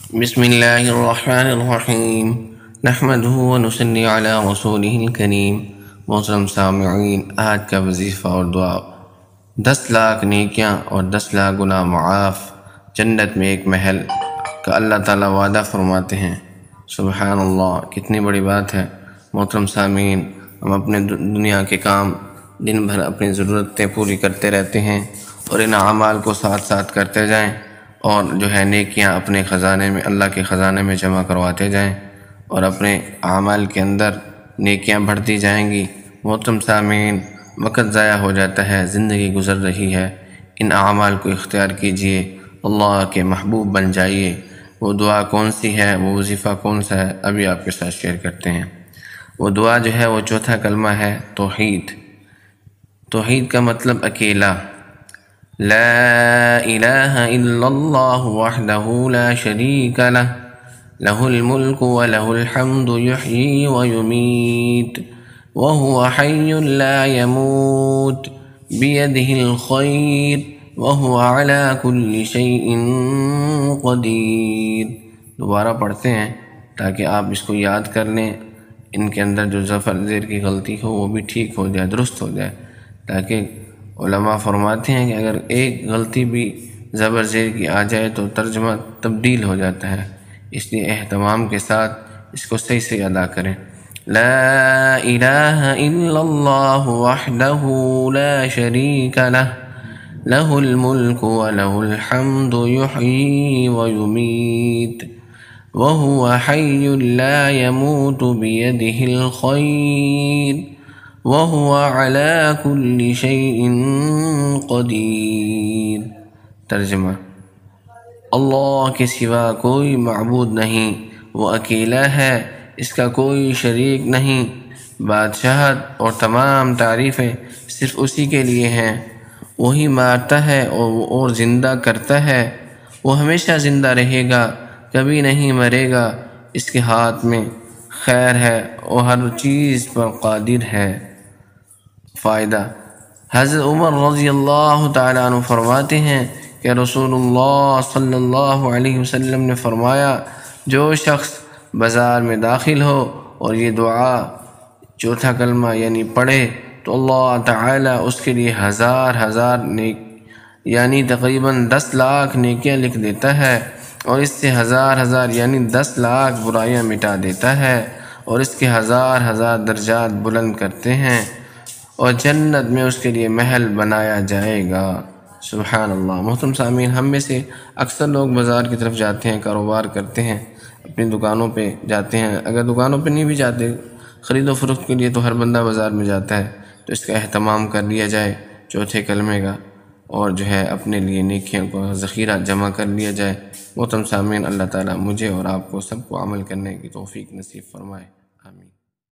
بسم اللہ الرحمن الرحیم نحمده ونصلی علی رسولہ الکریم۔ محترم سامعین، آج کا وظیفہ اور دعا 10 لاکھ نیکیاں اور 10 لاکھ گناہ معاف، جنت میں ایک محل کا اللہ تعالیٰ وعدہ فرماتے ہیں۔ سبحان اللہ، کتنی بڑی بات ہے۔ محترم سامعین، ہم اپنے دنیا کے کام دن بھر اپنی ضرورتیں پوری کرتے رہتے ہیں اور ان اعمال کو ساتھ ساتھ کرتے جائیں اور جو ہے نیکیاں اپنے خزانے میں، اللہ کے خزانے میں جمع کرواتے جائیں اور اپنے اعمال کے اندر نیکیاں بڑھتی جائیں گی۔ محترم سامعین، وقت ضائع ہو جاتا ہے، زندگی گزر رہی ہے، ان اعمال کو اختیار کیجئے، اللہ کے محبوب بن جائیے۔ وہ دعا کون سی ہے، وہ وظیفہ کون سا ہے، ابھی آپ کے ساتھ شیئر کرتے ہیں۔ وہ دعا جو ہے وہ چوتھا کلمہ ہے توحید۔ توحید کا مطلب اکیلا، لا الہ الا اللہ وحدہ لا شریک لہ، لہ الملک ولہ الحمد یحیی ویمیت وہو حی لا یموت بیدہ الخیر وہو علی کل شیء قدیر۔ دوبارہ پڑھتے ہیں تاکہ آپ اس کو یاد کر لیں، ان کے اندر جو زفر زیر کی غلطی ہو وہ بھی ٹھیک ہو جائے، درست ہو جائے، تاکہ علماء فرماتے ہیں کہ اگر ایک غلطی بھی زبر زیر کی آ جائے تو ترجمہ تبدیل ہو جاتا ہے، اس لیے اہتمام کے ساتھ اس کو صحیح سے ادا کریں۔ لا الہ الا اللہ وحدہ لا شریک لہ، لہ الملک ولہ الحمد یحیی ویمیت وہو حی لا یموت بیدہ الخیر وَهُوَ عَلَى كُلِّ شَيْءٍ قَدِيرٌ۔ ترجمہ: اللہ کے سوا کوئی معبود نہیں، وہ اکیلا ہے، اس کا کوئی شریک نہیں، بادشاہت اور تمام تعریفیں صرف اسی کے لیے ہیں۔ وہی مارتا ہے اور زندہ کرتا ہے، وہ ہمیشہ زندہ رہے گا، کبھی نہیں مرے گا، اس کے ہاتھ میں خیر ہے، وہ ہر چیز پر قادر ہے۔ فائدہ: حضرت عمر رضی اللہ تعالیٰ عنہ فرماتے ہیں کہ رسول اللہ صلی اللہ علیہ وسلم نے فرمایا، جو شخص بازار میں داخل ہو اور یہ دعا چوتھا کلمہ یعنی پڑھے تو اللہ تعالیٰ اس کے لیے ہزار یعنی تقریباً 10 لاکھ نیکیاں لکھ دیتا ہے، اور اس سے ہزار یعنی 10 لاکھ برائیاں مٹا دیتا ہے، اور اس کے ہزار درجات بلند کرتے ہیں، اور جنت میں اس کے لیے محل بنایا جائے گا۔ سبحان اللہ۔ محترم سامعین، ہم میں سے اکثر لوگ بازار کی طرف جاتے ہیں، کاروبار کرتے ہیں، اپنی دکانوں پہ جاتے ہیں، اگر دکانوں پہ نہیں بھی جاتے، خرید و فروخت کے لیے تو ہر بندہ بازار میں جاتا ہے، تو اس کا اہتمام کر لیا جائے چوتھے کلمے کا، اور جو ہے اپنے لیے نیکیوں کا ذخیرہ جمع کر لیا جائے۔ محترم سامعین، اللہ تعالیٰ مجھے اور آپ کو سب کو عمل کرنے کی توفیق نصیب فرمائے، آمین۔